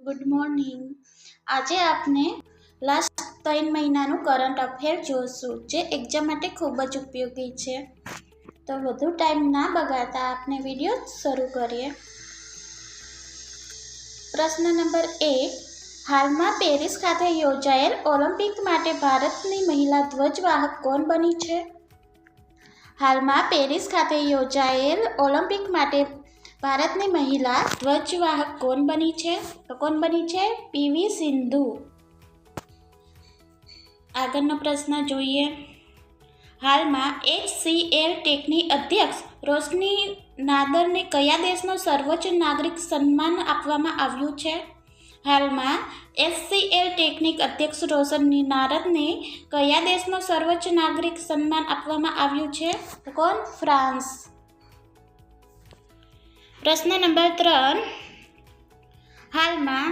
Good morning. આજે આપણે last 3 મહિનાનું કરંટ અફેર જોશું, જે એક્ઝામ માટે ખૂબ જ ઉપયોગી છે. તો વધુ ટાઈમ ના બગાડતા આપણે વિડીયો શરૂ કરીએ. પ્રશ્ન નંબર 1. હાલમાં પેરિસ ખાતે યોજાયેલ ઓલિમ્પિક માટે ભારતની મહિલા ધ્વજવાહક કોણ બની છે? હાલમાં પેરિસ ખાતે યોજાયેલ ઓલિમ્પિક માટે ભારતની મહિલા ધ્વજવાહક કોણ બની છે? તો કોણ બની છે? પીવી સિંધુ. આગળનો પ્રશ્ન જોઈએ. હાલમાં HCL ટેકની અધ્યક્ષ રોશની નાદરને કયા દેશનો સર્વોચ્ચ નાગરિક સન્માન આપવામાં આવ્યું છે? હાલમાં HCL ટેકનિક અધ્યક્ષ રોશની નાદરને કયા દેશનો સર્વોચ્ચ નાગરિક સન્માન આપવામાં આવ્યું છે? તો કોણ? ફ્રાન્સ. પ્રશ્ન નંબર 3. હાલમાં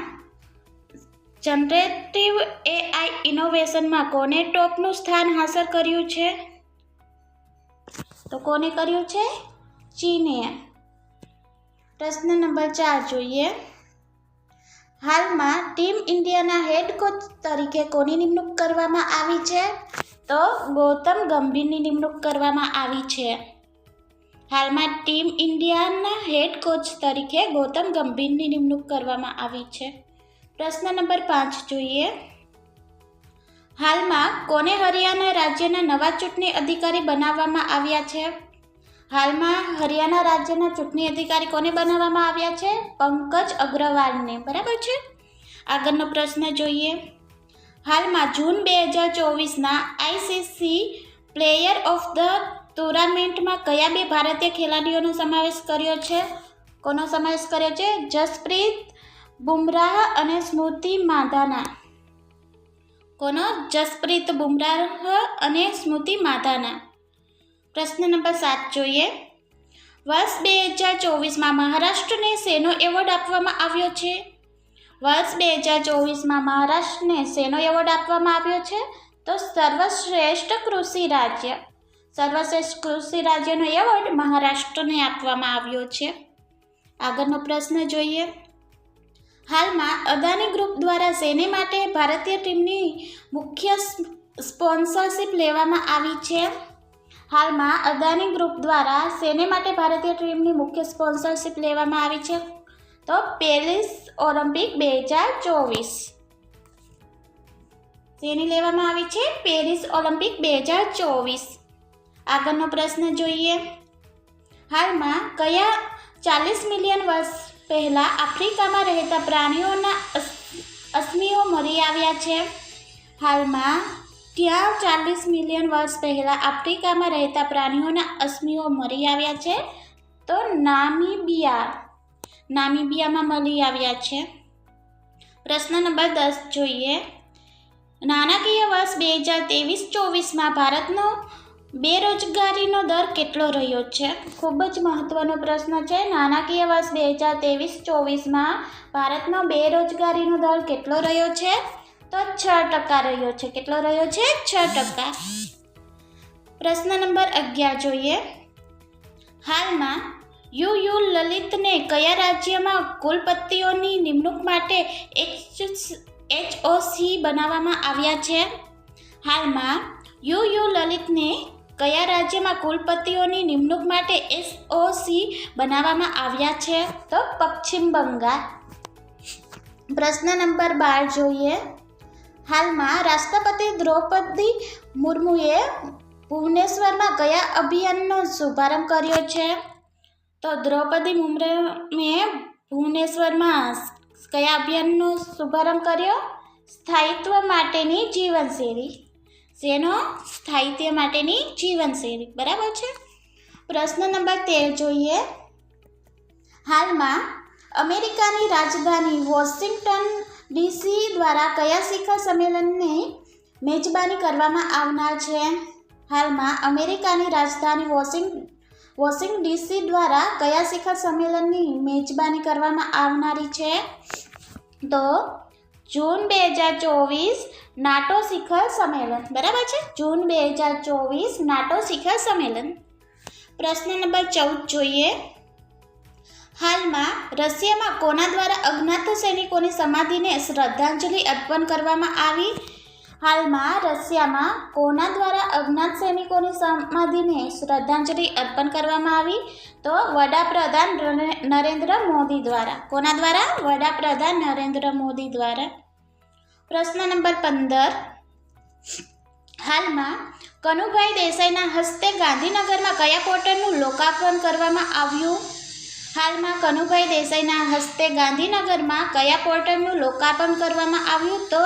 જનરેટિવ AI ઇનોવેશનમાં કોને ટોપનું સ્થાન હાંસલ કર્યું છે? તો કોને કર્યું છે? ચીને. પ્રશ્ન નંબર 4 જોઈએ. હાલમાં ટીમ ઇન્ડિયાના હેડ કોચ તરીકે કોની નિમણૂક કરવામાં આવી છે? તો ગૌતમ ગંભીરની નિમણૂક કરવામાં આવી છે. હાલમાં ટીમ ઇન્ડિયાના હેડ કોચ તરીકે ગૌતમ ગંભીરની નિમણૂક કરવામાં આવી છે. પ્રશ્ન નંબર 5 જોઈએ. હાલમાં કોને હરિયાણા રાજ્યના નવા ચૂંટણી અધિકારી બનાવવામાં આવ્યા છે? હાલમાં હરિયાણા રાજ્યના ચૂંટણી અધિકારી કોને બનાવવામાં આવ્યા છે? પંકજ અગ્રવાલને. બરાબર છે. આગળનો પ્રશ્ન જોઈએ. હાલમાં જૂન 2024ના ICC પ્લેયર ઓફ ધ ટુર્નામેન્ટમાં કયા બે ભારતીય ખેલાડીઓનો સમાવેશ કર્યો છે? કોનો સમાવેશ કર્યો છે? જસપ્રીત બુમરાહ અને સ્મૃતિ માધાના. કોનો? જસપ્રીત બુમરાહ અને સ્મૃતિ માધાના. પ્રશ્ન નંબર 7 જોઈએ. વર્ષ 2024માં મહારાષ્ટ્રને શેનો એવોર્ડ આપવામાં આવ્યો છે? વર્ષ 2024માં મહારાષ્ટ્રને શેનો એવોર્ડ આપવામાં આવ્યો છે? તો સર્વશ્રેષ્ઠ કૃષિ રાજ્ય. સર્વશ્રેષ્ઠ કૃષિ રાજ્યનો એવોર્ડ મહારાષ્ટ્રને આપવામાં આવ્યો છે. આગળનો પ્રશ્ન જોઈએ. હાલમાં અદાની ગ્રુપ દ્વારા શેને માટે ભારતીય ટીમની મુખ્ય સ્પોન્સરશિપ લેવામાં આવી છે? હાલમાં અદાની ગ્રુપ દ્વારા શેને માટે ભારતીય ટીમની મુખ્ય સ્પોન્સરશિપ લેવામાં આવી છે? તો પેરિસ ઓલિમ્પિક 2024. શેની લેવામાં આવી છે? Paris Olympic 2024. આગળનો પ્રશ્ન જોઈએ. હાલમાં કયા 40 મિલિયન વર્ષ પહેલાં આફ્રિકામાં રહેતા પ્રાણીઓના અસ્મિઓ મરી આવ્યા છે? હાલમાં ત્યાં 40 મિલિયન વર્ષ પહેલાં આફ્રિકામાં રહેતા પ્રાણીઓના અસ્મિઓ મરી આવ્યા છે? તો નામીબિયામાં મળી આવ્યા છે. પ્રશ્ન નંબર 10 જોઈએ. નાણાકીય વર્ષ 2023-24માં ભારતનો બેરોજગારીનો દર કેટલો રહ્યો છે? ખૂબ જ મહત્વનો પ્રશ્ન છે. નાણાકીય વર્ષ 2023-24માં ભારતનો બેરોજગારીનો દર કેટલો રહ્યો છે? તો 6% રહ્યો છે. કેટલો રહ્યો છે? 6%. પ્રશ્ન નંબર 11 જોઈએ. હાલમાં યુ લલિતને કયા રાજ્યમાં કુલપતિઓની નિમણૂક માટે HOC બનાવવામાં આવ્યા છે? હાલમાં યુ લલિતને કયા રાજ્યમાં કુલપતિઓની નિમણૂક માટે HOC બનાવવામાં આવ્યા છે? તો પશ્ચિમ બંગાળ. પ્રશ્ન નંબર 12 જોઈએ. હાલમાં રાષ્ટ્રપતિ દ્રૌપદી મુર્મુએ ભુવનેશ્વરમાં કયા અભિયાનનો શુભારંભ કર્યો છે? તો દ્રૌપદી મુર્મુએ ભુવનેશ્વરમાં કયા અભિયાનનો શુભારંભ કર્યો? સ્થાયિત્વ માટેની જીવનશૈલી. શેનો? સ્થાયિત્વ માટેની જીવનશૈલી. બરાબર છે. પ્રશ્ન નંબર 13 જોઈએ. હાલમાં અમેરિકાની રાજધાની વોશિંગ્ટન DC દ્વારા કયા શિખર સંમેલનને મેજબાની કરવામાં આવનાર છે? હાલમાં અમેરિકાની રાજધાની વોશિંગ્ટન DC દ્વારા કયા શિખર સંમેલનની મેજબાની કરવામાં આવનારી છે? તો જૂન 2024 નાટો શિખર સંમેલન. બરાબર છે. જૂન 2024 નાટો શિખર સંમેલન. પ્રશ્ન નંબર 14 જોઈએ. હાલમાં રશિયામાં કોના દ્વારા અજ્ઞાત સૈનિકોની સમાધિને શ્રદ્ધાંજલિ અર્પણ કરવામાં આવી? હાલમાં રશિયામાં કોના દ્વારા અજ્ઞાત સૈનિકોની સમાધિને શ્રદ્ધાંજલિ અર્પણ કરવામાં આવી? તો વડાપ્રધાન નરેન્દ્ર મોદી દ્વારા. કોના દ્વારા? વડાપ્રધાન નરેન્દ્ર મોદી દ્વારા. પ્રશ્ન નંબર 15. હાલમાં કનુભાઈ દેસાઈના હસ્તે ગાંધીનગરમાં કયા પોર્ટલનું લોકાર્પણ કરવામાં આવ્યું? હાલમાં કનુભાઈ દેસાઈના હસ્તે ગાંધીનગરમાં કયા પોર્ટલનું લોકાર્પણ કરવામાં આવ્યું? તો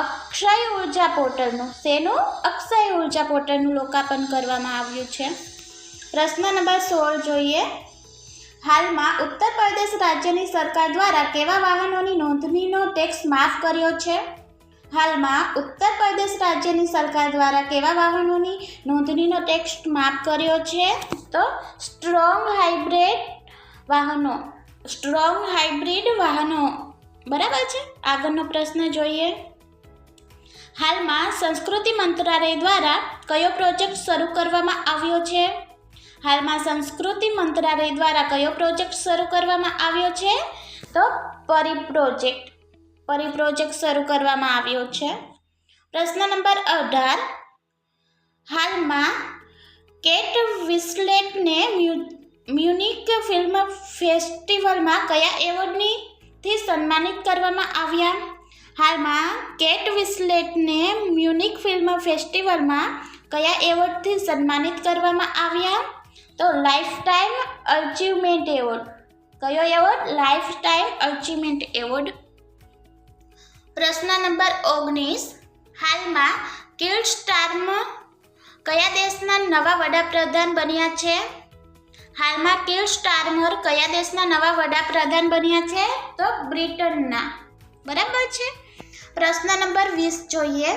અક્ષય ઉર્જા પોર્ટલનું. શેનું? અક્ષય ઉર્જા પોર્ટલનું લોકાર્પણ કરવામાં આવ્યું છે. પ્રશ્ન નંબર 16 જોઈએ. હાલમાં ઉત્તર પ્રદેશ રાજ્યની સરકાર દ્વારા કેવા વાહનોની નોંધણીનો ટેક્સ માફ કર્યો છે? હાલમાં ઉત્તર પ્રદેશ રાજ્યની સરકાર દ્વારા કેવા વાહનોની નોંધણીનો ટેક્સ માફ કર્યો છે? તો સ્ટ્રોંગ હાઇબ્રિડ વાહનો. બરાબર છે. આગળનો પ્રશ્ન જોઈએ. હાલમાં સંસ્કૃતિ મંત્રાલય દ્વારા કયો પ્રોજેક્ટ શરૂ કરવામાં આવ્યો છે? હાલમાં સંસ્કૃતિ મંત્રાલય દ્વારા કયો પ્રોજેક્ટ શરૂ કરવામાં આવ્યો છે? તો પરી પ્રોજેક્ટ શરૂ કરવામાં આવ્યો છે. પ્રશ્ન નંબર 18. હાલમાં કેટ વિન્સ્લેટને મ્યુનિક ફિલ્મ ફેસ્ટિવલમાં કયા એવોર્ડથી સન્માનિત કરવામાં આવ્યા? હાલમાં કેટ વિન્સ્લેટને મ્યુનિક ફિલ્મ ફેસ્ટિવલમાં કયા એવોર્ડથી સન્માનિત કરવામાં આવ્યા? તો લાઇફટાઇમ અચીવમેન્ટ એવોર્ડ. કયો એવોર્ડ? Lifetime achievement award. પ્રશ્ન નંબર 19. હાલમાં કીર સ્ટારમર કયા દેશના નવા વડાપ્રધાન બન્યા છે? હાલમાં કીર સ્ટારમર કયા દેશના નવા વડાપ્રધાન બન્યા છે? તો બ્રિટનના. બરાબર છે. પ્રશ્ન નંબર 20 જોઈએ.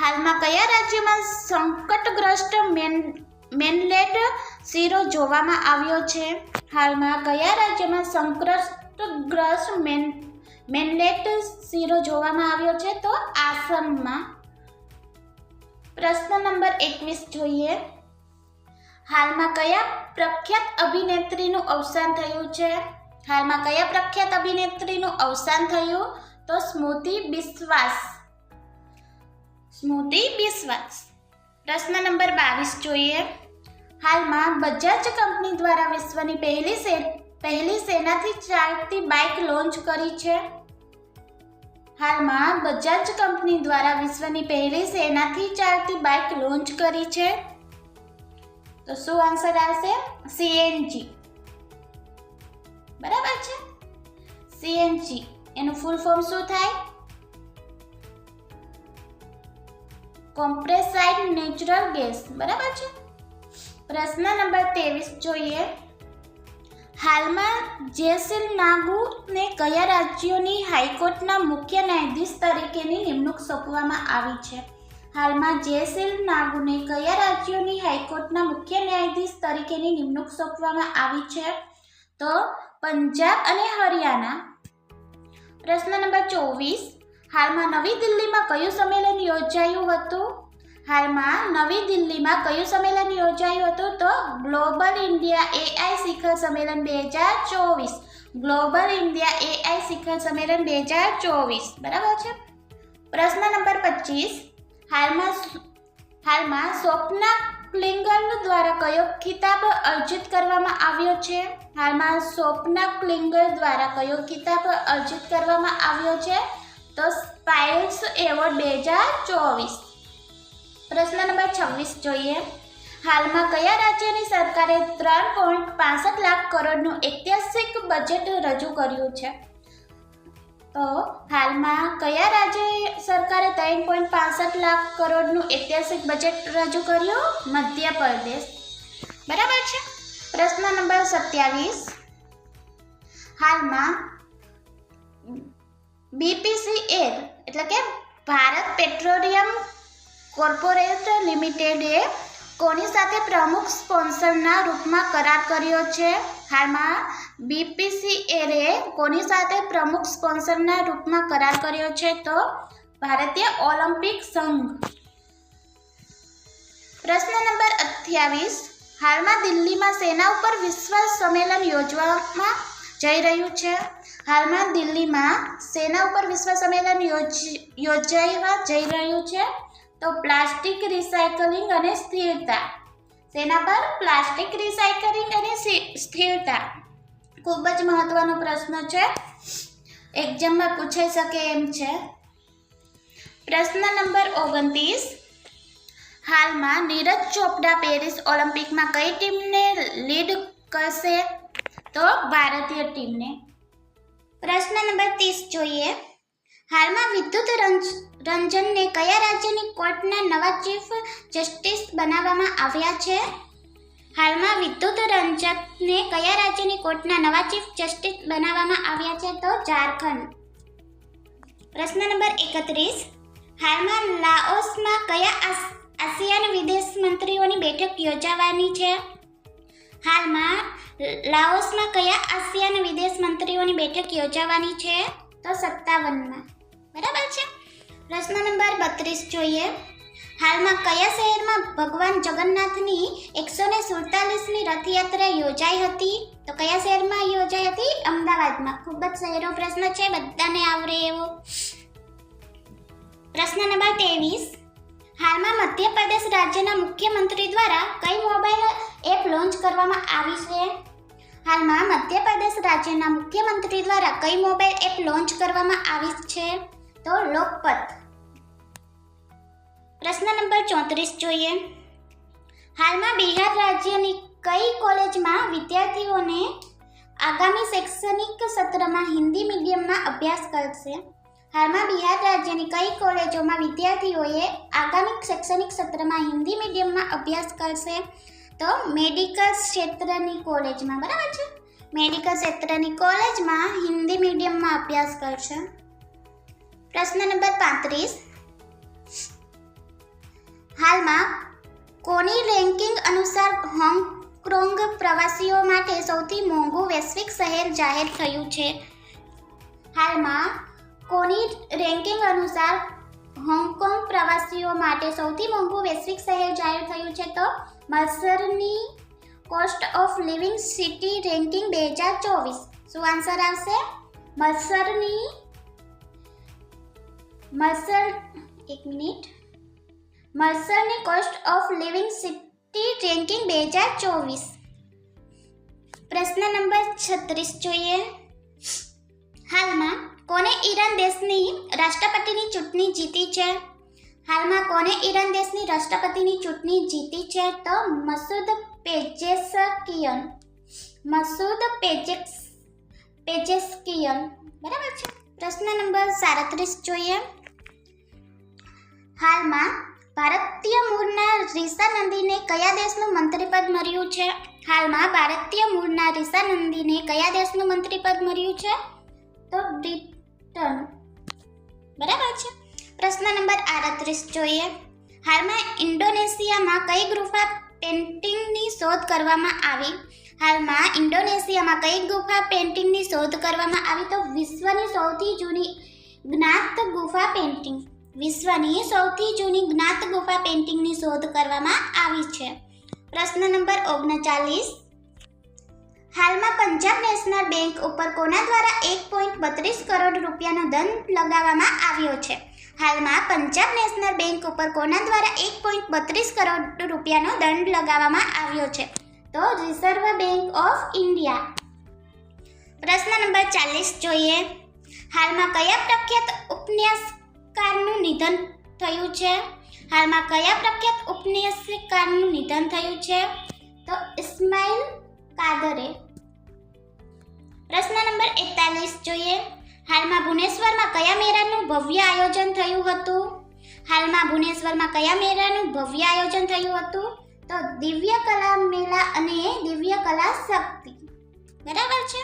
હાલમાં કયા રાજ્યમાં સંકટગ્રસ્ત મેનલેટ શીરો જોવામાં આવ્યો છે? હાલમાં કયા રાજ્યમાં સંકટગ્રસ્ત મેનલેટ શીરો જોવામાં આવ્યો છે? તો આસામમાં. પ્રશ્ન નંબર 21 જોઈએ. હાલમાં કયા પ્રખ્યાત અભિનેત્રીનું અવસાન થયું છે? હાલમાં કયા પ્રખ્યાત અભિનેત્રીનું અવસાન થયું? તો સ્મૃતિ બિસ્વાસ. પ્રશ્ન નંબર 22 જોઈએ. હાલમાં બજાજ કંપની દ્વારા વિશ્વની પહેલી શેનાથી ચાલતી બાઇક લોન્ચ કરી છે? હાલમાં બજાજ કંપની દ્વારા વિશ્વની પહેલી શેનાથી ચાલતી બાઇક લોન્ચ કરી છે? તો શું આન્સર આવશે? CNG. બરાબર છે. CNG એનું ફૂલ ફોર્મ શું થાય? કોમ્પ્રેસાઇડ નેચરલ ગેસ. બરાબર છે. પ્રશ્ન નંબર 23 જોઈએ. હાલમાં જેસિલ નાગુને કયા રાજ્યોની હાઈકોર્ટના મુખ્ય ન્યાયાધીશ તરીકેની નિમણૂક સોંપવામાં આવી છે? હાલમાં જેસિલ નાગુને કયા રાજ્યોની હાઈકોર્ટના મુખ્ય ન્યાયાધીશ તરીકેની નિમણૂક સોંપવામાં આવી છે? તો પંજાબ અને હરિયાણા. પ્રશ્ન નંબર 24. હાલમાં નવી દિલ્હીમાં કયું સંમેલન યોજાયું હતું? હાલમાં નવી દિલ્હીમાં કયું સંમેલન યોજાયું હતું? તો ગ્લોબલ ઇન્ડિયા AI શિખર સંમેલન 2024. ગ્લોબલ ઇન્ડિયા AI શિખર સંમેલન 2024. બરાબર છે. પ્રશ્ન નંબર 25. હાલમાં સ્વપ્ના ક્લિંગલ દ્વારા કયો ખિતાબ અર્જિત કરવામાં આવ્યો છે? હાલમાં સ્વપ્ના ક્લિંગલ દ્વારા કયો ખિતાબ અર્જિત કરવામાં આવ્યો છે? તો સ્પાઇસ એવોર્ડ 2024. પ્રશ્ન નંબર 26 જોઈએ. હાલમાં કયા રાજ્યની સરકારે 3.65 લાખ કરોડનું ઐતિહાસિક બજેટ રજૂ કર્યું છે? તો હાલમાં કયા રાજ્ય સરકારે 3.65 લાખ કરોડનું ઐતિહાસિક બજેટ રજૂ કર્યું? મધ્યપ્રદેશ. બરાબર છે. પ્રશ્ન નંબર 27. હાલમાં BPCL એટલે કે ભારત પેટ્રોલિયમ કોર્પોરેટ લિમિટેડે કોની સાથે પ્રમુખ સ્પોન્સરના રૂપમાં કરાર કર્યો છે? હાલમાં BPCL કોની સાથે પ્રમુખ સ્પોન્સરના રૂપમાં કરાર કર્યો છે? તો ભારતીય ઓલિમ્પિક સંઘ. પ્રશ્ન નંબર 28. હાલમાં દિલ્હીમાં સેના ઉપર વિશ્વ સંમેલન યોજવામાં જઈ રહ્યું છે? હાલમાં દિલ્હીમાં સેના ઉપર વિશ્વ સંમેલન યોજાવા જઈ રહ્યું છે. તો પ્લાસ્ટિક રિસાયકલિંગ અને સ્થિરતા. સેના પર પ્લાસ્ટિક રિસાયકલિંગ અને સ્થિરતા ખૂબ જ મહત્વનો પ્રશ્ન છે, એક્ઝામમાં પૂછાઈ શકે એમ છે. પ્રશ્ન નંબર 29. હાલમાં નીરજ ચોપડા પેરિસ ઓલિમ્પિકમાં કઈ ટીમને લીડ કરશે? તો ભારતીય ટીમને. પ્રશ્ન નંબર 30 જોઈએ. હાલમાં વિદ્યુત રંજનને કયા રાજ્યની કોર્ટના નવા ચીફ જસ્ટિસ બનાવવામાં આવ્યા છે? હાલમાં વિદ્યુત રંજનને કયા રાજ્યની કોર્ટના નવા ચીફ જસ્ટિસ બનાવવામાં આવ્યા છે? તો ઝારખંડ. પ્રશ્ન નંબર 31. હાલમાં લાઓસમાં કયા આસિયાન વિદેશ મંત્રીઓની બેઠક યોજાવાની છે? હાલમાં લાઓસમાં કયા આસિયાન વિદેશ મંત્રીઓની બેઠક યોજાવાની છે? તો 57માં. બરાબર છે. પ્રશ્ન નંબર 32 જોઈએ. હાલમાં કયા શહેરમાં ભગવાન જગન્નાથની 147મી રથયાત્રા યોજાઈ હતી? તો કયા શહેરમાં યોજાઈ હતી? અમદાવાદમાં. ખૂબ જ સહેલો પ્રશ્ન છે, બધાને આવડે એવો. પ્રશ્ન નંબર 23. હાલમાં મધ્યપ્રદેશ રાજ્યના મુખ્યમંત્રી દ્વારા કઈ મોબાઈલ એપ લોન્ચ કરવામાં આવી છે? હાલમાં મધ્યપ્રદેશ રાજ્યના મુખ્યમંત્રી દ્વારા કઈ મોબાઈલ એપ લોન્ચ કરવામાં આવી છે? તો લોકપત. પ્રશ્ન નંબર 34 જોઈએ. હાલમાં બિહાર રાજ્યની કઈ કોલેજમાં વિદ્યાર્થીઓને આગામી શૈક્ષણિક સત્રમાં હિન્દી મીડિયમમાં અભ્યાસ કરશે? હાલમાં બિહાર રાજ્યની કઈ કોલેજોમાં વિદ્યાર્થીઓએ આગામી શૈક્ષણિક સત્રમાં હિન્દી મીડિયમમાં અભ્યાસ કરશે? તો મેડિકલ ક્ષેત્રની કોલેજમાં. બરાબર છે. મેડિકલ ક્ષેત્રની કોલેજમાં હિન્દી મીડિયમમાં અભ્યાસ કરશે. પ્રશ્ન નંબર 35. હાલમાં કોની રેન્કિંગ અનુસાર હોંગકોંગ પ્રવાસીઓ માટે સૌથી મોંઘું વૈશ્વિક શહેર જાહેર થયું છે? હાલમાં કોની રેન્કિંગ અનુસાર હોંગકોંગ પ્રવાસીઓ માટે સૌથી મોંઘું વૈશ્વિક શહેર જાહેર થયું છે? તો મર્સરની cost of living city ranking 2024. શું આન્સર આવશે? મર્સરની cost of living city ranking 2024. પ્રશ્ન નંબર 36 જોઈએ. હાલમાં કોને ઈરાન દેશની રાષ્ટ્રપતિની ચૂંટણી જીતી છે? હાલમાં કોને ઈરાન દેશની રાષ્ટ્રપતિની ચૂંટણી જીતી છે? તો મસૂદ પેજેસ્કિયન. બરાબર છે. પ્રશ્ન નંબર 37 જોઈએ. હાલમાં ભારતીય મૂળના રીસા નંદીને કયા દેશનું મંત્રીપદ મળ્યું છે? હાલમાં ભારતીય મૂળના રીસા નંદીને કયા દેશનું મંત્રીપદ મળ્યું છે? તો બ્રિટન. બરાબર છે. પ્રશ્ન નંબર 38 જોઈએ. હાલમાં ઇન્ડોનેશિયામાં કઈ ગુફા પેઇન્ટિંગની શોધ કરવામાં આવી? હાલમાં ઇન્ડોનેશિયામાં કઈ ગુફા પેઇન્ટિંગની શોધ કરવામાં આવી? તો વિશ્વની સૌથી જૂની જ્ઞાત ગુફા પેઇન્ટિંગ. વિશ્વની સૌથી જૂની જ્ઞાત ગુફા પેઇન્ટિંગની શોધ કરવામાં આવી છે. પ્રશ્ન નંબર 39. હાલમાં પંજાબ નેશનલ બેંક ઉપર કોના દ્વારા 1.32 કરોડ રૂપિયાનો દંડ લગાવવામાં આવ્યો છે? હાલમાં પંજાબ નેશનલ બેંક ઉપર કોના દ્વારા 1.32 કરોડ રૂપિયાનો દંડ લગાવવામાં આવ્યો છે? તો રિઝર્વ બેંક ઓફ ઇન્ડિયા. પ્રશ્ન નંબર 40 જોઈએ. હાલમાં કયા પ્રખ્યાત ઉપન્યાસકારનું નિધન થયું છે? હાલમાં કયા પ્રખ્યાત ઉપન્યાસકારનું નિધન થયું છે? તો ઇસ્માઇલ કાદરે. પ્રશ્ન નંબર 41 જોઈએ. હાલમાં ભુવનેશ્વરમાં કયા મેળાનું ભવ્ય આયોજન થયું હતું? હાલમાં ભુવનેશ્વરમાં કયા મેળાનું ભવ્ય આયોજન થયું હતું? તો દિવ્ય કલા મેળા અને દિવ્ય કલા શક્તિ. બરાબર છે.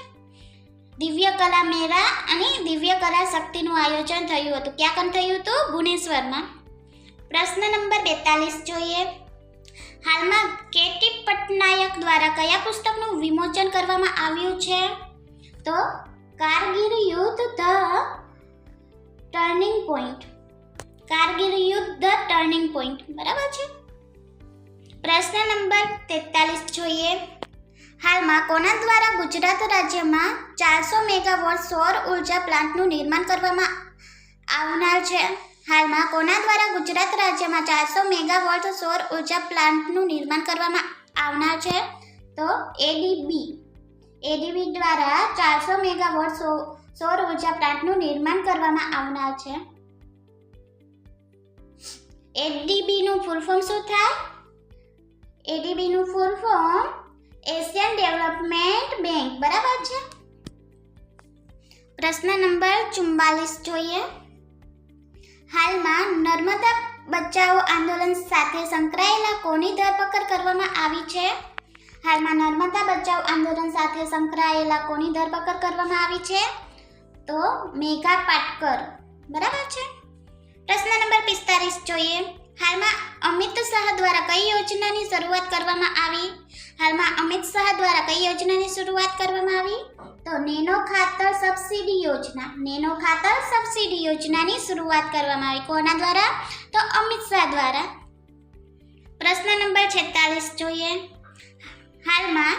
દિવ્ય કલા મેળા અને દિવ્ય કલા શક્તિનું આયોજન થયું હતું. ક્યાં કન થયું હતું? ભુવનેશ્વરમાં. પ્રશ્ન નંબર 42 જોઈએ. હાલમાં કેટી પટનાયક દ્વારા કયા પુસ્તકનું વિમોચન કરવામાં આવ્યું છે? તો કારગિલ યુદ્ધ ધ ટર્નિંગ પોઈન્ટ. કારગિલ યુદ્ધ ધ ટર્નિંગ પોઈન્ટ. બરાબર છે. પ્રશ્ન નંબર 43 જોઈએ. હાલમાં કોના દ્વારા ગુજરાત રાજ્યમાં 400 મેગાવોટ સૌર ઉર્જા પ્લાન્ટનું નિર્માણ કરવામાં આવનાર છે? હાલમાં કોના દ્વારા ગુજરાત રાજ્યમાં 400 મેગાવોટ સૌર ઉર્જા પ્લાન્ટનું નિર્માણ કરવામાં આવનાર છે? તો એડીબી દ્વારા 400 મેગાવોટ સૌર ઉર્જા પ્લાન્ટનું નિર્માણ કરવામાં આવનાર છે. એડીબીનું ફૂલ ફોર્મ શું થાય? એડીબીનું full form Asian development bank. બરાબર છે. પ્રશ્ન નંબર 44 જોઈએ. હાલમાં નર્મદા બચાવો આંદોલન સાથે સંકળાયેલા કોની ધરપકડ કરવામાં આવી છે? હાલમાં નર્મદા બચાવ આંદોલન સાથે સંકળાયેલા કોની ધરપકડ કરવામાં આવી છે? તો મેઘા પાટકર. બરાબર છે. પ્રશ્ન નંબર 45 જોઈએ. હાલમાં અમિત શાહ દ્વારા કઈ યોજનાની શરૂઆત કરવામાં આવી? હાલમાં અમિત શાહ દ્વારા કઈ યોજનાની શરૂઆત કરવામાં આવી? તો નેનો ખાતર સબસિડી યોજના. નેનો ખાતર સબસિડી યોજનાની શરૂઆત કરવામાં આવી. કોના દ્વારા? તો અમિત શાહ દ્વારા. પ્રશ્ન નંબર 46 જોઈએ. હાલમાં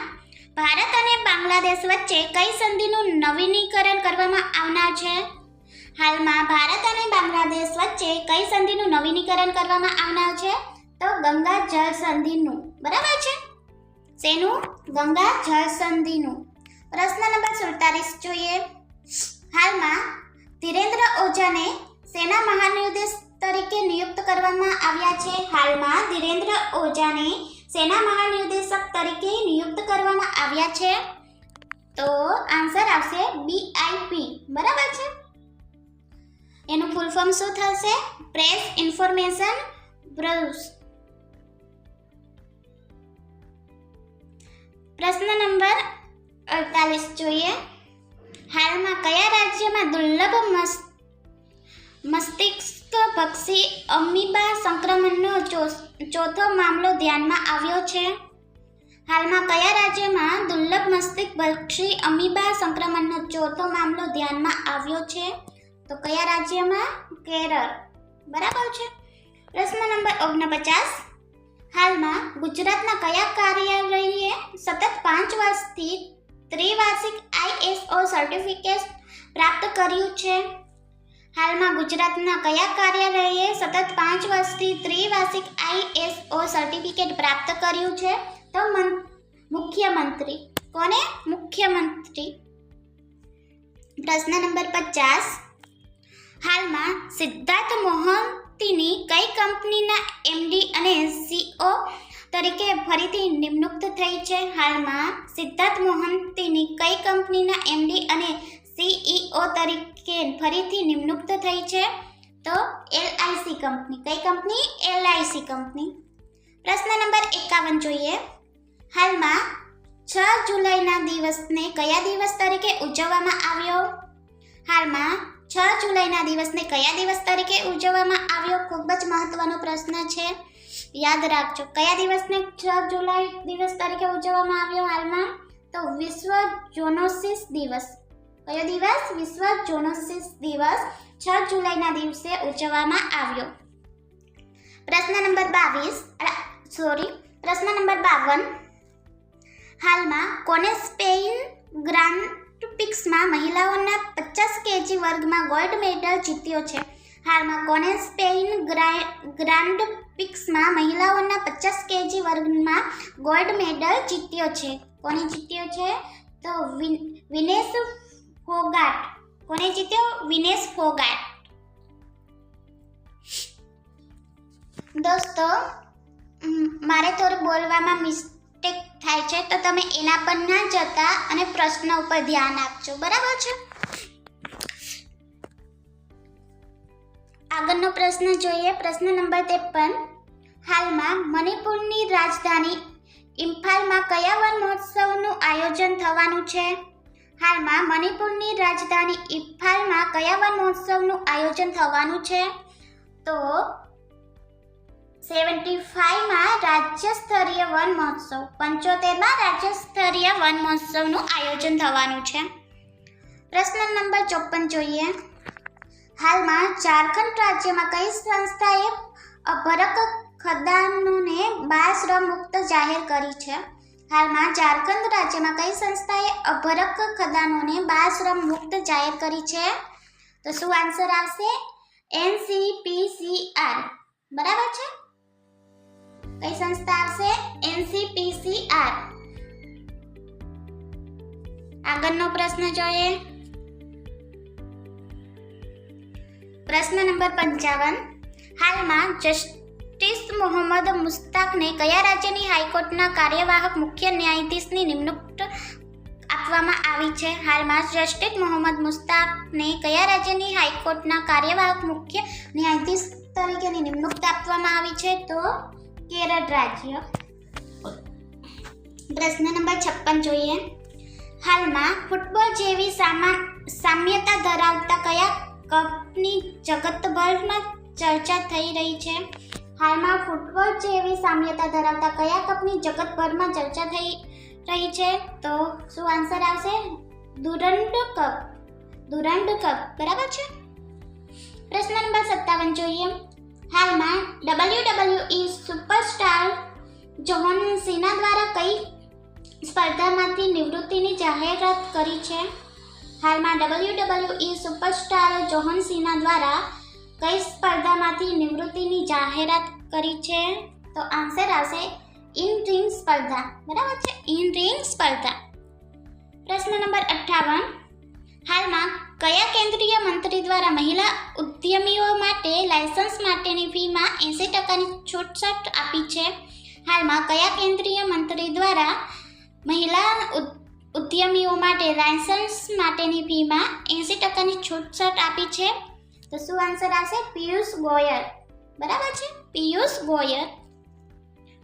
ભારત અને બાંગ્લાદેશ વચ્ચે કઈ સંધિનું નવીનીકરણ કરવામાં આવનાર છે? હાલમાં ભારત અને બાંગ્લાદેશ વચ્ચે કઈ સંધિનું નવીનીકરણ કરવામાં આવનાર છે? તો ગંગા જળ સંધિનું. બરાબર છે. શેનું? ગંગા જળ સંધિનું. પ્રશ્ન નંબર 47 જોઈએ. હાલમાં ધીરેન્દ્ર ઓઝાને સેના મહાનિર્દેશક તરીકે નિયુક્ત કરવામાં આવ્યા છે? હાલમાં ધીરેન્દ્ર ઓઝાને સેના મહાનિર્દેશક તરીકે નિયુક્ત કરવામાં આવ્યા છે? તો આન્સર આવશે BIP. બરાબર છે. એનું ફૂલ ફોર્મ શું થશે? Press information bureau. પ્રશ્ન નંબર 48 જોઈએ. હાલમાં કયા રાજ્યમાં દુર્લભ મસ્તિષ્ક પક્ષી અમીબા સંક્રમણનો ચોથો મામલો ધ્યાનમાં આવ્યો છે? હાલમાં કયા રાજ્યમાં દુર્લભ મસ્તિષ્ક પક્ષી અમીબા સંક્રમણનો ચોથો મામલો ધ્યાનમાં આવ્યો છે? તો કયા રાજ્યમાં? કેરળ. બરાબર છે. પ્રશ્ન નંબર 49. હાલમાં ગુજરાતના કયા કાર્યાલયે સતત 5 વર્ષથી ત્રિવાર્ષિક ISO સર્ટિફિકેટ પ્રાપ્ત કર્યું છે? હાલમાં ગુજરાતના કયા કાર્યાલયે સતત 5 વર્ષથી ત્રિવાર્ષિક ISO સર્ટિફિકેટ પ્રાપ્ત કર્યું છે? તો મુખ્યમંત્રી. કોને? મુખ્યમંત્રી. પ્રશ્ન નંબર 50. હાલમાં સિદ્ધાર્થ મોહંતીની કઈ કંપનીના MD અને CEO તરીકે ફરીથી નિમણૂક થઈ છે? હાલમાં સિદ્ધાર્થ મોહંતીની કઈ કંપનીના MD અને CEO તરીકે ફરીથી નિમણૂક થઈ છે? તો LIC કંપની. કઈ કંપની? LIC company. પ્રશ્ન નંબર 51 જોઈએ. હાલમાં 6 જુલાઈના દિવસને કયા દિવસ તરીકે ઉજવવામાં આવ્યો? હાલમાં 6 જુલાઈના દિવસને કયા દિવસ તરીકે ઉજવવામાં આવ્યો? ખૂબ જ મહત્વનો પ્રશ્ન છે. યાદ રાખજો. કયા દિવસને 6 જુલાઈ દિવસ તરીકે ઉજવવામાં આવ્યો? હાલમાં તો વિશ્વ ઝૂનોસિસ દિવસ. કયો દિવસ? વિશ્વ ઝૂનોસિસ દિવસ 6 જુલાઈના દિવસે ઉજવવામાં આવ્યો. પ્રશ્ન નંબર 52. હાલમાં કોને સ્પેઇન ગ્રાન્ડ પ્રિક્સમાં મહિલાઓના 50 kg વર્ગમાં ગોલ્ડ મેડલ જીત્યો છે? હાલમાં કોને સ્પેઇન ગ્રાન્ડ પ્રિક્સમાં મહિલાઓના 50 kg વર્ગમાં ગોલ્ડ મેડલ જીત્યો છે? કોને જીત્યો છે? તો વિનેશ ફોગાટ. કોને જીત્યો? વિનેશ ફોગાટ. દોસ્તો, મારે થોડું બોલવામાં મિસ્ટેક થાય છે, તો તમે એના પર ના જતા અને પ્રશ્ન ઉપર ધ્યાન આપજો. બરાબર છે. આગળનો પ્રશ્ન જોઈએ. પ્રશ્ન નંબર 53. હાલમાં મણિપુરની રાજધાની ઇમ્ફાલમાં કયા વન મહોત્સવનું આયોજન થવાનું છે? હાલમાં મણિપુરની રાજધાની ઇમ્ફાલમાં કયા વન મહોત્સવનું આયોજન થવાનું છે? તો 75માં રાજ્ય સ્તરીય વન મહોત્સવ. 75માં રાજ્ય સ્તરીય વન મહોત્સવનું આયોજન થવાનું છે. પ્રશ્ન નંબર 54 જોઈએ. હાલમાં ઝારખંડ રાજ્યમાં કઈ સંસ્થાએ અભરક ખદાનોને બાળ શ્રમ મુક્ત જાહેર કરી છે? હાલમાં ઝારખંડ રાજ્યમાં કઈ સંસ્થાએ અભરક ખદાનોને બાળ શ્રમ મુક્ત જાહેર કરી છે? તો શું આન્સર આવશે? NCPCR. બરાબર છે? કઈ સંસ્થા આવશે? NCPCR. આગળનો પ્રશ્ન જોઈએ. પ્રશ્ન નંબર 55. હાલમાં જસ્ટિસ મોહમ્મદ મુસ્તાકને કયા રાજ્યની હાઈકોર્ટના કાર્યવાહક મુખ્ય ન્યાયાધીશની નિમણૂક આપવામાં આવી છે? હાલમાં જસ્ટિસ મોહમ્મદ મુસ્તાકને કયા રાજ્યની હાઈકોર્ટના કાર્યવાહક મુખ્ય ન્યાયાધીશ તરીકેની નિમણૂક આપવામાં આવી છે? તો કેરળ રાજ્ય. પ્રશ્ન નંબર 56 જોઈએ. હાલમાં ફૂટબોલ જેવી સામ્યતા ધરાવતા કયા કપની જગતભરમાં ચર્ચા થઈ રહી છે? હાલમાં ફૂટબોલ જેવી સામ્યતા ધરાવતા કયા કપની જગતભરમાં ચર્ચા થઈ રહી છે? તો શું આન્સર આવશે? ડુરન્ડ કપ. ડુરન્ડ કપ. બરાબર છે? પ્રશ્ન નંબર 57 જોઈએ. હાલમાં WWE સુપરસ્ટાર જોહન સીના દ્વારા કઈ સ્પર્ધામાંથી નિવૃત્તિની જાહેરાત કરી છે? હાલમાં WWE સુપરસ્ટાર જોહન સીના દ્વારા કઈ સ્પર્ધામાંથી નિવૃત્તિની જાહેરાત કરી છે? તો આન્સર આવશે ઇન રિંગ સ્પર્ધા. બરાબર છે? ઇન રિંગ સ્પર્ધા. પ્રશ્ન નંબર 58. હાલમાં કયા કેન્દ્રીય મંત્રી દ્વારા મહિલા ઉદ્યમીઓ માટે લાયસન્સ માટેની ફીમાં 80% છૂટછાટ આપી છે? હાલમાં કયા કેન્દ્રીય મંત્રી દ્વારા મહિલા ઉદ્યમીઓ માટે લાયસન્સ માટેની ફીમાં 80% છૂટછાટ આપી છે? તો શું આન્સર આવશે? પિયુષ ગોયલ. બરાબર છે? પિયુષ ગોયલ.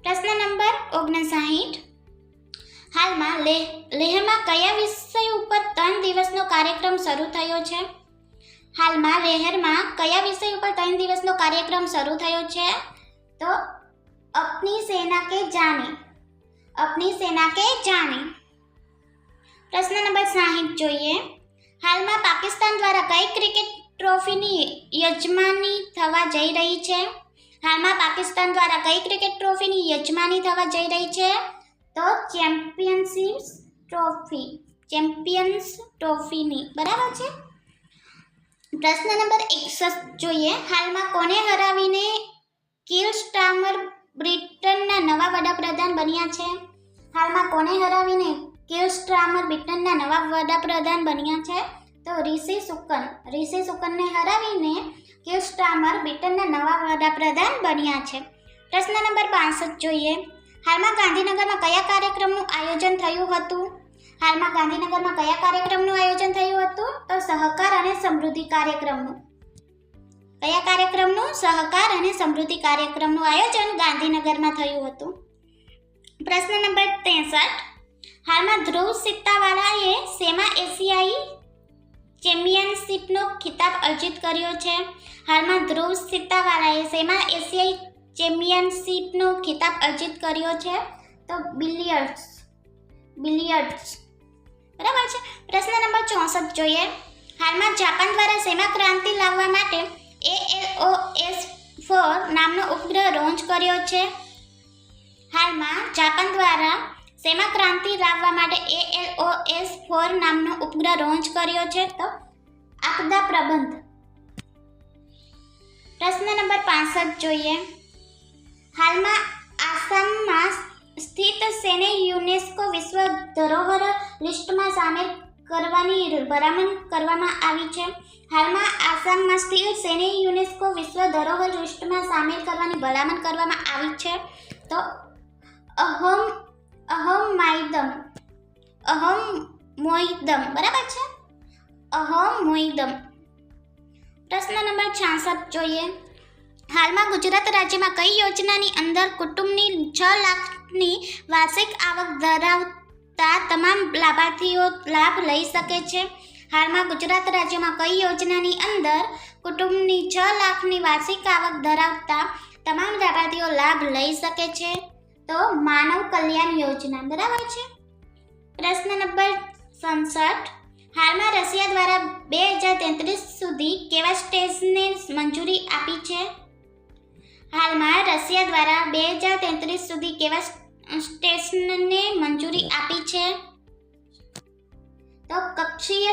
પ્રશ્ન નંબર 59. હાલમાં લેહમાં કયા વિષય ઉપર 3 દિવસનો કાર્યક્રમ શરૂ થયો છે? હાલમાં લેહમાં કયા વિષય ઉપર 3 દિવસનો કાર્યક્રમ શરૂ થયો છે? તો અપની સેના કે જાને. અપની સેના કે જાને. પ્રશ્ન નંબર 60 જોઈએ. હાલમાં પાકિસ્તાન દ્વારા કઈ ક્રિકેટ ટ્રોફીની યજમાની થવા જઈ રહી છે? હાલમાં પાકિસ્તાન દ્વારા કઈ ક્રિકેટ ટ્રોફીની યજમાની થવા જઈ રહી છે? તો ચેમ્પિયન્સ ટ્રોફીની. બરાબર છે? પ્રશ્ન નંબર 61 જોઈએ. હાલમાં કોને હરાવીને કીર સ્ટાર્મર બ્રિટનના નવા વડાપ્રધાન બન્યા છે? હાલમાં કોને હરાવીને કીર સ્ટાર્મર બ્રિટનના નવા વડાપ્રધાન બન્યા છે? તો રિશી સુકનને હરાવીને કીર સ્ટાર્મર બ્રિટનના નવા વડાપ્રધાન બન્યા છે. પ્રશ્ન નંબર 65 જોઈએ. હાલમાં ગાંધીનગરમાં કયા કાર્યક્રમનું આયોજન થયું હતું? હાલમાં ગાંધીનગરમાં કયા કાર્યક્રમનું આયોજન થયું હતું? તો સહકાર અને સમૃદ્ધિ કાર્યક્રમનું. કયા કાર્યક્રમનું? સહકાર અને સમૃદ્ધિ કાર્યક્રમનું આયોજન ગાંધીનગરમાં થયું હતું. પ્રશ્ન નંબર 63. હાલમાં ધ્રુવ સિત્તાવાલાએ શેમાં એશિયાઈ ચેમ્પિયનશિપનો ખિતાબ અર્જિત કર્યો છે? હાલમાં ધ્રુવ સિત્તાવાલાએ શેમાં એશિયાઈ ચેમ્પિયનશિપનો ખિતાબ અર્જિત કર્યો છે? તો બિલિયર્ડ્સ. બરાબર છે? પ્રશ્ન નંબર 64 જોઈએ. હાલમાં જાપાન દ્વારા શેમાં ક્રાંતિ લાવવા માટે ALOS-4 નામનો ઉપગ્રહ લોન્ચ કર્યો છે? હાલમાં જાપાન દ્વારા શેમાં ક્રાંતિ લાવવા માટે ALOS-4 નામનો ઉપગ્રહ લોન્ચ કર્યો છે? તો આપદા પ્રબંધ. પ્રશ્ન નંબર 65 જોઈએ. હાલમાં આસામમાં સ્થિત શેને યુનેસ્કો વિશ્વ ધરોહર લિસ્ટમાં સામેલ કરવાની ભલામણ કરવામાં આવી છે? હાલમાં આસામમાં સ્થિત શેને યુનેસ્કો વિશ્વ ધરોહર લિસ્ટમાં સામેલ કરવાની ભલામણ કરવામાં આવી છે? તો અહોમોઈદમ. બરાબર છે? અહોમોઈદમ. પ્રશ્ન નંબર 66 જોઈએ. હાલમાં ગુજરાત રાજ્યમાં કઈ યોજનાની અંદર કુટુંબની 6 લાખની વાર્ષિક આવક ધરાવતા તમામ લાભાર્થીઓ લાભ લઈ શકે છે? હાલમાં ગુજરાત રાજ્યમાં કઈ યોજનાની અંદર કુટુંબની 6 લાખની વાર્ષિક આવક ધરાવતા તમામ લાભાર્થીઓ લાભ લઈ શકે છે? તો માનવ કલ્યાણ યોજના. બરાબર છે? પ્રશ્ન નંબર 67. હાલમાં રશિયા દ્વારા 2033 સુધી કેવા સ્ટેજને મંજૂરી આપી છે? હાલમાં રશિયા દ્વારા 2033 સુધી કેવા સ્ટેશનને મંજૂરી આપી છે? તો કક્ષીય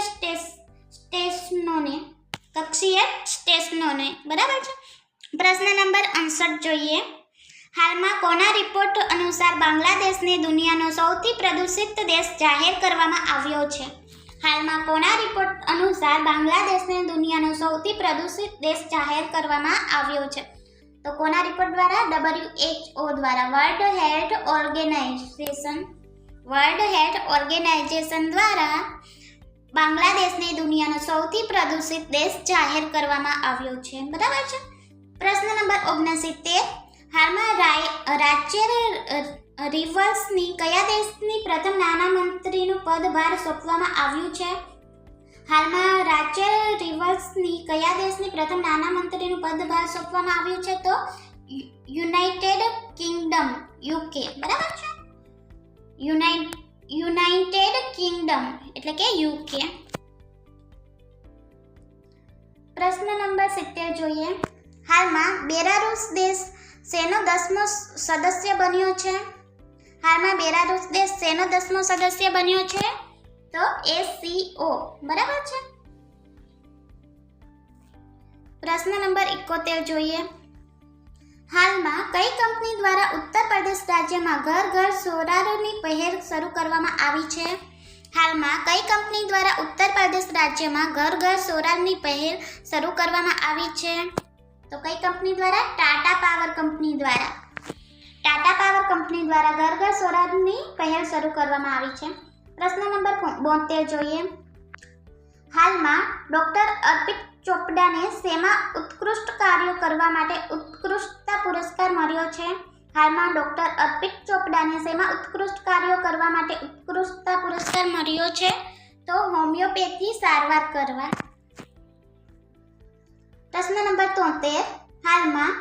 સ્ટેશનોને બરાબર છે. પ્રશ્ન નંબર 59 જોઈએ. હાલમાં કોના રિપોર્ટ અનુસાર બાંગ્લાદેશને દુનિયાનો સૌથી પ્રદૂષિત દેશ જાહેર કરવામાં આવ્યો છે? હાલમાં કોના રિપોર્ટ અનુસાર બાંગ્લાદેશને દુનિયાનો સૌથી પ્રદૂષિત દેશ જાહેર કરવામાં આવ્યો છે? તો કોના રિપોર્ટ દ્વારા? WHO દ્વારા. વર્લ્ડ હેલ્થ ઓર્ગેનાઇઝેશન દ્વારા બાંગ્લાદેશને દુનિયાનો સૌથી પ્રદૂષિત દેશ જાહેર કરવામાં આવ્યો છે. બરાબર છે. પ્રશ્ન નંબર 69. હાલમાં રાજ્ય રિવર્સની કયા દેશની પ્રથમ નાણામંત્રીનું પદભાર સોંપવામાં આવ્યું છે? હાલમાં રાજ્ય રિવર્સની કયા દેશની પ્રથમ નાણામંત્રીનું પદભાર સોંપવામાં આવ્યું છે? તો યુનાઇટેડ કિંગડમ, UK. બરાબર છે. યુનાઇટેડ કિંગડમ એટલે કે UK. પ્રશ્ન નંબર 70 જોઈએ. હાલમાં બેલારુસ દેશ શેનો 10મો સદસ્ય બન્યો છે? હાલમાં બેલારુસ દેશ શેનો 10મો સદસ્ય બન્યો છે? તો ACO. બરાબર છે. પ્રશ્ન નંબર 71 જોઈએ. હાલમાં કઈ કંપની દ્વારા ઉત્તર પ્રદેશ રાજ્યમાં ઘર ઘર સોલારની પહેલ શરૂ કરવામાં આવી છે? હાલમાં કઈ કંપની દ્વારા ઉત્તર પ્રદેશ રાજ્યમાં ઘર ઘર સોલારની પહેલ શરૂ કરવામાં આવી છે? તો કઈ કંપની દ્વારા? ટાટા પાવર કંપની દ્વારા. ટાટા પાવર કંપની દ્વારા ઘર ઘર સોલારની પહેલ શરૂ કરવામાં આવી છે. પ્રશ્ન નંબર 72 જોઈએ. હાલમાં ડોક્ટર અર્પિત ચોપડાને શેમાં ઉત્કૃષ્ટ કાર્યો કરવા માટે ઉત્કૃષ્ટતા પુરસ્કાર મળ્યો છે? હાલમાં ડોક્ટર અર્પિત ચોપડાને શેમાં ઉત્કૃષ્ટ કાર્યો કરવા માટે ઉત્કૃષ્ટતા પુરસ્કાર મળ્યો છે? તો હોમિયોપેથી સારવાર કરવા. પ્રશ્ન નંબર 73. હાલમાં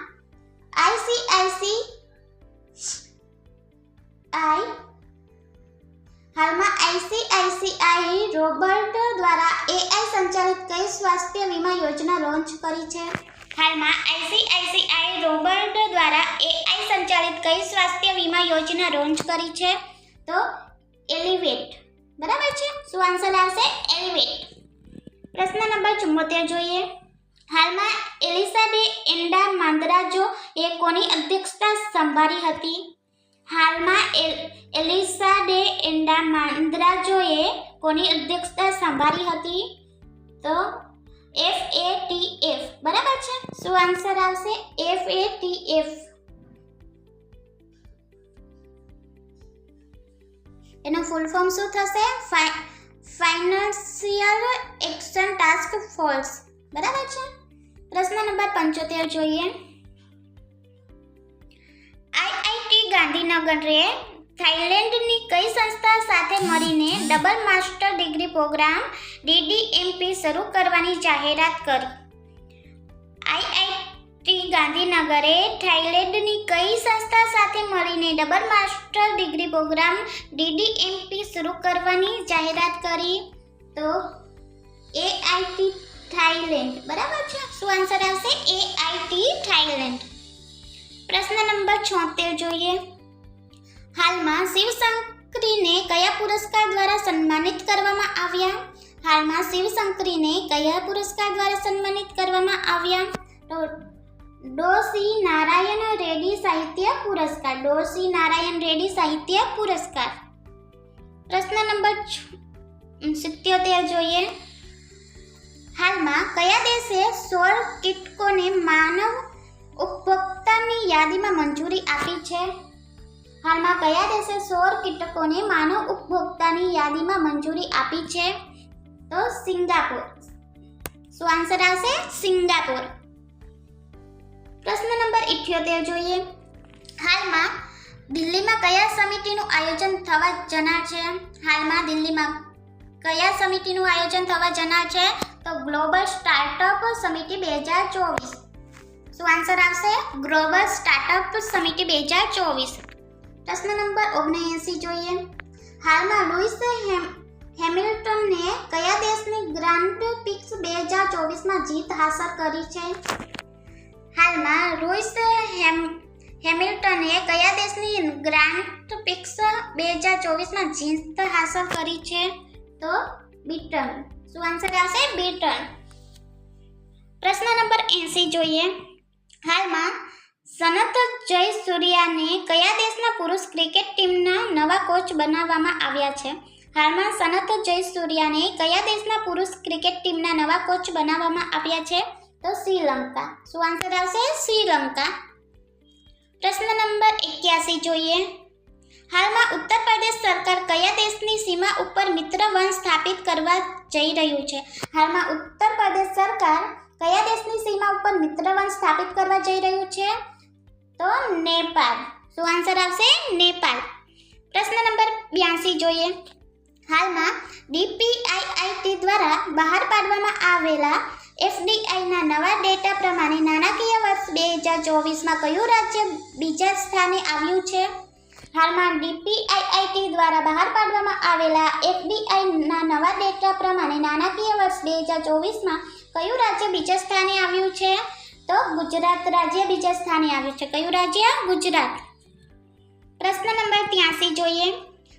આઈસીઆઈસીઆઈ રોબોટ દ્વારા AI સંચાલિત કઈ સ્વાસ્થ્ય વીમા યોજના લોન્ચ કરી છે? હાલમાં આઈસીઆઈસીઆઈ રોબોટ દ્વારા AI સંચાલિત કઈ સ્વાસ્થ્ય વીમા યોજના લોન્ચ કરી છે? તો એલિવેટ. બરાબર છે. શું આન્સર આવશે? એલિવેટ. પ્રશ્ન નંબર 74 જોઈએ. હાલમાં એલિસા ડે એન્ડા માંદ્રાજો એ કોની અધ્યક્ષતા સંભાળી હતી? હાલમાં એલિસા ડે એન્ડા માંદ્રાજોએ કોની અધ્યક્ષતા સંભાળી હતી? તો FATF. બરાબર છે. શું આન્સર આવશે? FATF. એનો ફૂલ ફોર્મ શું થશે? Financial action task force. બરાબર છે. પ્રશ્ન નંબર 75 જોઈએ. IIT ગાંધીનગરે થાઈલેન્ડની કઈ સંસ્થા સાથે મળીને double master degree programme DDMP શરૂ કરવાની જાહેરાત કરી? IIT ગાંધીનગરે થાઈલેન્ડની કઈ સંસ્થા સાથે મળીને double master degree programme DDMP શરૂ કરવાની જાહેરાત કરી? તો AIT થાઈલેન્ડ. બરાબર છે. શું આન્સર આવશે? AIT Thailand. પ્રશ્ન નંબર 76 જોઈએ. હાલમાં શિવશંકરીને કયા પુરસ્કાર દ્વારા સન્માનિત કરવામાં આવ્યા? હાલમાં શિવશંકરીને કયા પુરસ્કાર દ્વારા સન્માનિત કરવામાં આવ્યા? તો ડોસી નારાયણ રેડ્ડી સાહિત્ય પુરસ્કાર. ડોસી નારાયણ રેડ્ડી સાહિત્ય પુરસ્કાર. પ્રશ્ન નંબર 77 જોઈએ. હાલમાં કયા દેશે 16 કીટકોને માનવ ઉપભોક્તાની યાદીમાં મંજૂરી આપી છે? હાલમાં કયા દેશે 16 કીટકોને માનવ ઉપભોક્તાની યાદીમાં મંજૂરી આપી છે? તો સિંગાપોર. શું આન્સર આવશે? સિંગાપોર. પ્રશ્ન નંબર 78 જોઈએ. હાલમાં દિલ્હીમાં કયા સમિતિનું આયોજન થવા જનાર છે? હાલમાં દિલ્હીમાં કયા સમિતિનું આયોજન થવા જનાર છે? તો ગ્લોબલ સ્ટાર્ટઅપ સમિતિ 2024. શું આન્સર આવશે? ગ્લોબલ સ્ટાર્ટઅપ સમિતિ 2024. પ્રશ્ન નંબર 79 જોઈએ. હાલમાં લુઈસ હેમિલ્ટનને કયા દેશની ગ્રાન્ડ પ્રિક્સ 2024માં જીત હાંસલ કરી છે? હાલમાં લુઈસ હેમિલ્ટને કયા દેશની ગ્રાન્ડ પ્રિક્સ 2024માં જીત હાંસલ કરી છે? તો બ્રિટન. શું આન્સર આવશે? બ્રિટન. પ્રશ્ન નંબર 80 જોઈએ. હાલમાં સનત જયસૂર્યાને કયા દેશના પુરુષ ક્રિકેટ ટીમના નવા કોચ બનાવવામાં આવ્યા છે? હાલમાં સનત જયસૂર્યાને કયા દેશના પુરુષ ક્રિકેટ ટીમના નવા કોચ બનાવવામાં આવ્યા છે? તો શ્રીલંકા. શું આન્સર આવશે? શ્રીલંકા. પ્રશ્ન નંબર 81 જોઈએ. હાલમાં ઉત્તર પ્રદેશ સરકાર કયા દેશની સીમા ઉપર મિત્ર વન સ્થાપિત કરવા જઈ રહ્યું છે? હાલમાં ઉત્તર પ્રદેશ સરકાર કયા દેશની સીમા ઉપર મિત્ર વન સ્થાપિત કરવા જઈ રહ્યું છે? તો નેપાળ. શું આન્સર આવશે? નેપાળ. પ્રશ્ન નંબર 82 જોઈએ. હાલમાં DPIIT દ્વારા બહાર પાડવામાં આવેલા FDIના નવા ડેટા પ્રમાણે નાણાકીય વર્ષ 2024માં કયું રાજ્ય બીજા સ્થાને આવ્યું છે? હાલમાં DPIIT દ્વારા બહાર પાડવામાં આવેલા FDIના નવા ડેટા પ્રમાણે નાણાકીય વર્ષ 2024માં કયું રાજ્ય બીજા સ્થાને આવ્યું છે? તો ગુજરાત રાજ્ય બીજા સ્થાને આવ્યું છે. કયું રાજ્ય? ગુજરાત. પ્રશ્ન નંબર 83 જોઈએ.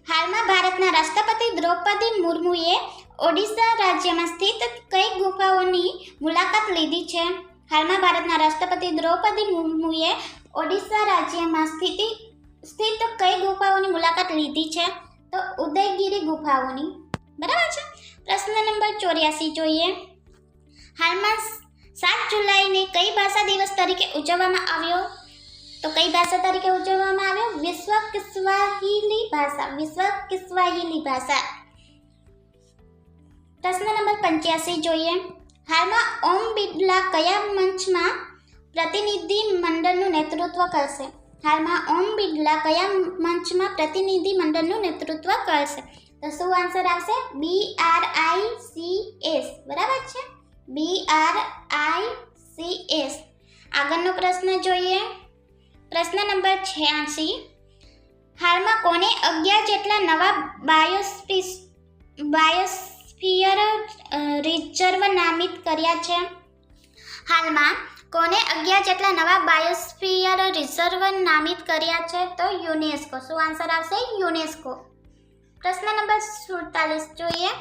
હાલમાં ભારતના રાષ્ટ્રપતિ દ્રૌપદી મુર્મુએ ઓડિશા રાજ્યમાં સ્થિત કઈ ગુફાઓની મુલાકાત લીધી છે? હાલમાં ભારતના રાષ્ટ્રપતિ દ્રૌપદી મુર્મુએ ઓડિશા રાજ્યમાં સ્થિત કઈ ગુફાઓની મુલાકાત લીધી છે? તો ઉદયગીરી ગુફાઓની. બરાબર છે. પ્રશ્ન નંબર 84 જોઈએ. હાલમાં 7 જુલાઈને કઈ ભાષા દિવસ તરીકે ઉજવવામાં આવ્યો? તો કઈ ભાષા તરીકે ઉજવવામાં આવ્યો? વિશ્વ કિસ્વાહિલી ભાષા. વિશ્વ કિસ્વાહિલી ભાષા. પ્રશ્ન નંબર 85 જોઈએ. હાલમાં ઓમ બિરલા કયા મંચમાં પ્રતિનિધિ મંડળનું નેતૃત્વ કરશે? હાલમાં ઓમ બિરલા કયા મંચમાં પ્રતિનિધિ મંડળનું નેતૃત્વ કરશે? તો શું આન્સર આવશે? BRICS. બરાબર છે. BRICS. આગળનો પ્રશ્ન જોઈએ. પ્રશ્ન નંબર 86. હાલમાં કોને 11 જેટલા નવા બાયોસ્ફિયર રિઝર્વ નામિત કર્યા છે? હાલમાં કોને 11 જેટલા નવા બાયોસ્ફિયર રિઝર્વ નામિત કર્યા છે? તો યુનેસ્કો. શું આન્સર આવશે? યુનેસ્કો. પ્રશ્ન નંબર 47 જોઈએ.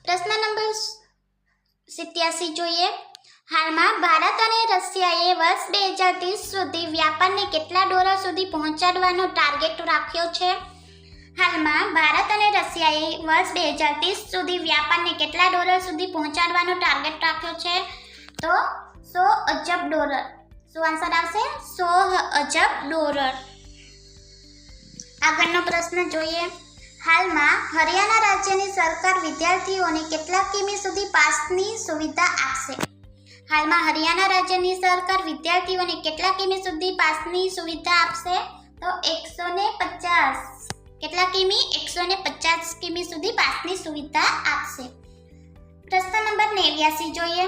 પ્રશ્ન નંબર 87 જોઈએ. હાલમાં ભારત અને રશિયાએ વર્ષ 2030 સુધી વ્યાપારને કેટલા ડોલર સુધી પહોંચાડવાનો ટાર્ગેટ રાખ્યો છે? હાલમાં ભારત અને રશિયાએ વર્ષ 2030 સુધી વ્યાપારને કેટલા ડોલર સુધી પહોંચાડવાનો ટાર્ગેટ રાખ્યો છે? તો 100 અજબ ડોલર. શું આન્સર આવશે? 100 અજબ ડોલર. આગળનો પ્રશ્ન જોઈએ. હાલમાં હરિયાણા રાજ્યની સરકાર વિદ્યાર્થીઓને કેટલા કિમી સુધી પાસની સુવિધા આપશે? હાલમાં હરિયાણા રાજ્યની સરકાર વિદ્યાર્થીઓને કેટલા કિમી સુધી પાસની સુવિધા આપશે? તો 150. કેટલા કિમી? 150 કિમી સુધી પાસની સુવિધા આપશે. પ્રશ્ન નંબર 89 જોઈએ.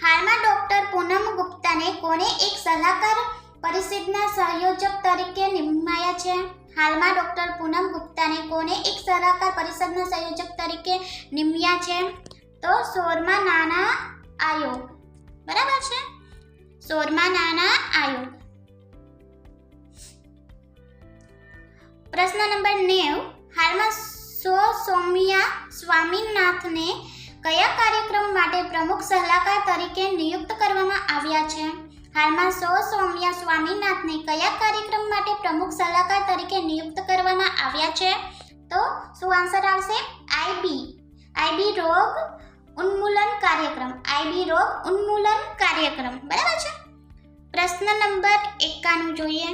હાલમાં ડોક્ટર પૂનમ ગુપ્તાને કોને એક સલાહકાર પરિષદના સંયોજક તરીકે નિમાયા છે? હાલમાં ડોક્ટર પૂનમ ગુપ્તાને કોને એક સલાહકાર પરિષદના સંયોજક તરીકે નિમ્યા છે? તો સોરમાનાના આયોગ. બરાબર છે. સોરમાનાના આયોગ. પ્રશ્ન નંબર 90. હાલમાં સૌમ્યા સ્વામીનાથનને કયા કાર્યક્રમ માટે પ્રમુખ સલાહકાર તરીકે નિયુક્ત કરવામાં આવ્યા છે? હાલમાં સૌમ્યા સ્વામીનાથને કયા કાર્યક્રમ માટે પ્રમુખ સલાહકાર તરીકે નિયુક્ત કરવામાં આવ્યા છે? તો શું આન્સર આવશે? IB રોગ ઉન્મૂલન કાર્યક્રમ. IB રોગ ઉન્મૂલન કાર્યક્રમ. બરાબર છે. પ્રશ્ન નંબર 91 જોઈએ.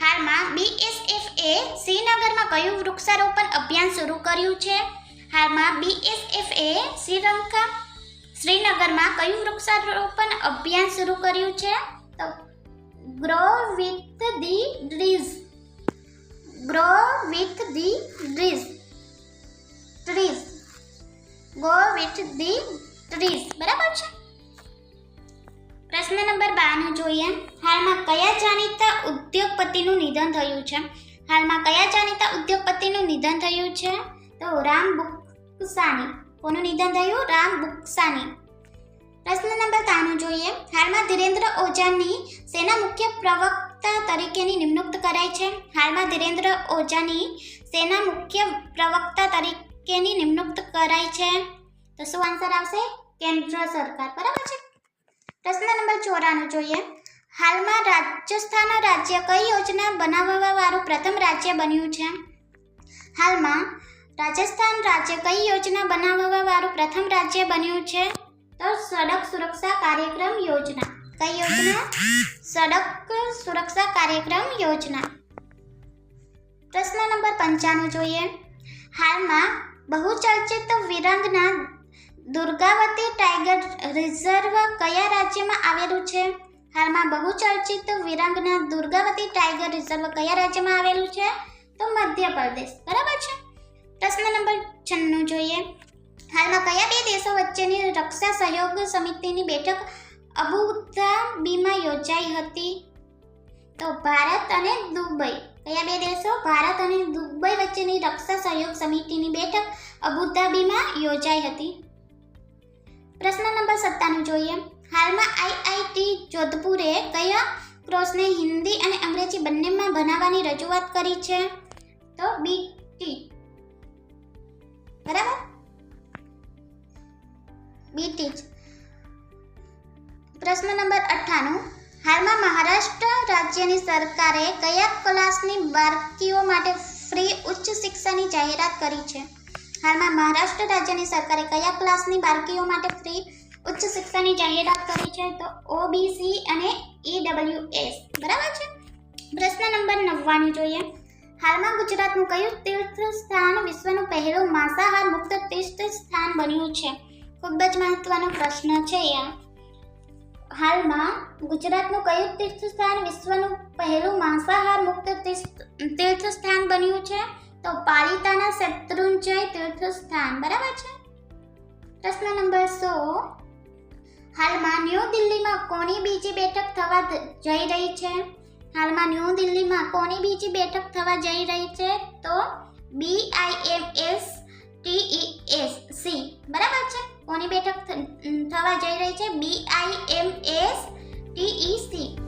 હાલમાં BSFએ શ્રીનગરમાં કયું વૃક્ષારોપણ અભિયાન શરૂ કર્યું છે? હાલમાં BSFએ શ્રીનગરમાં કયું વૃક્ષારોપણ અભિયાન શરૂ કર્યું છે? તો grow with the trees. Grow with the trees. Go with the trees. બરાબર છે. પ્રશ્ન નંબર 92 જોઈએ. હાલમાં કયા જાણીતા ઉદ્યોગપતિનું નિધન થયું છે? હાલમાં કયા જાણીતા ઉદ્યોગપતિનું નિધન થયું છે? તો રામ બુક્સાની. કોનું નિધન થયું? રામ બુક્સાની. પ્રશ્ન નંબર 93 જોઈએ. હાલમાં ધીરેન્દ્ર ઓઝાની સેના મુખ્ય પ્રવક્તા તરીકેની નિમણૂક કરાઈ છે. હાલમાં ધીરેન્દ્ર ઓઝાની સેના મુખ્ય પ્રવક્તા તરીકેની નિમણૂક કરાઈ છે. તો શું આન્સર આવશે? કેન્દ્ર સરકાર. બરાબર છે. પ્રશ્ન નંબર 94 જોઈએ. હાલમાં રાજસ્થાન રાજ્ય કઈ યોજના બનાવવા વાળું પ્રથમ રાજ્ય બન્યું છે? હાલમાં રાજસ્થાન રાજ્ય કઈ યોજના બનાવવા વાળું પ્રથમ રાજ્ય બન્યું છે? તો સડક સુરક્ષા કાર્યક્રમ યોજના. કઈ યોજના? સડક સુરક્ષા કાર્યક્રમ યોજના. પ્રશ્ન નંબર 95 જોઈએ. હાલમાં બહુચર્ચિત વિરાંગના દુર્ગાવતી ટાઈગર રિઝર્વ કયા રાજ્યમાં આવેલું છે? હાલમાં બહુચર્ચિત વિરાંગના દુર્ગાવતી ટાઈગર રિઝર્વ કયા રાજ્યમાં આવેલું છે? તો મધ્યપ્રદેશ. બરાબર છે. પ્રશ્ન નંબર 96 જોઈએ. હાલમાં કયા બે દેશો વચ્ચેની રક્ષા સહયોગ સમિતિની બેઠક અબુધાબીમાં યોજાઈ હતી? તો ભારત અને દુબઈ. કયા બે દેશો? ભારત અને દુબઈ વચ્ચેની રક્ષા સહયોગ સમિતિની બેઠક અબુધાબીમાં યોજાઈ હતી. પ્રશ્ન નંબર 97 જોઈએ. હાલમાં આઈઆઈટી જોધપુરે કયા કોર્સને હિન્દી અને અંગ્રેજી બંનેમાં બનાવવાની રજૂઆત કરી છે? તો બીટી. બરાબર, બીટી જ. પ્રશ્ન નંબર 98. હાલમાં મહારાષ્ટ્ર રાજ્યની સરકારે કયા ક્લાસની બાળકીઓ માટે ફ્રી ઉચ્ચ શિક્ષાની જાહેરાત કરી છે? હાલમાં મહારાષ્ટ્ર રાજ્યની સરકારે કયા ક્લાસની બાળકીઓ માટે ફ્રી ઉચ્ચ શિક્ષાની જાહેરાત કરી છે? તો ઓબીસી અને ઈડબ્લ્યુએસ. બરાબર છે. પ્રશ્ન નંબર 99 જોઈએ. હાલમાં ગુજરાતનું કયું તીર્થ સ્થાન વિશ્વનું પહેલું માંસાહાર મુક્ત તીર્થ સ્થાન બન્યું છે? ખૂબ જ મહત્વનો પ્રશ્ન છે આ. હાલમાં ગુજરાતનું કયું તીર્થ સ્થાન વિશ્વનું પહેલું માંસાહાર મુક્ત તીર્થ સ્થાન બન્યું છે? તો પાલિતાના શેત્રુંજય તીર્થ સ્થાન. બરાબર છે. પ્રશ્ન નંબર 100. હાલમાં ન્યૂ દિલ્હીમાં કોની બીજી બેઠક થવા જઈ રહી છે? હાલમાં ન્યૂ દિલ્હીમાં કોની બીજી બેઠક થવા જઈ રહી છે? તો BIMS TESC. બરાબર છે. કોની બેઠક થવા જઈ રહી છે? BIMS TEC.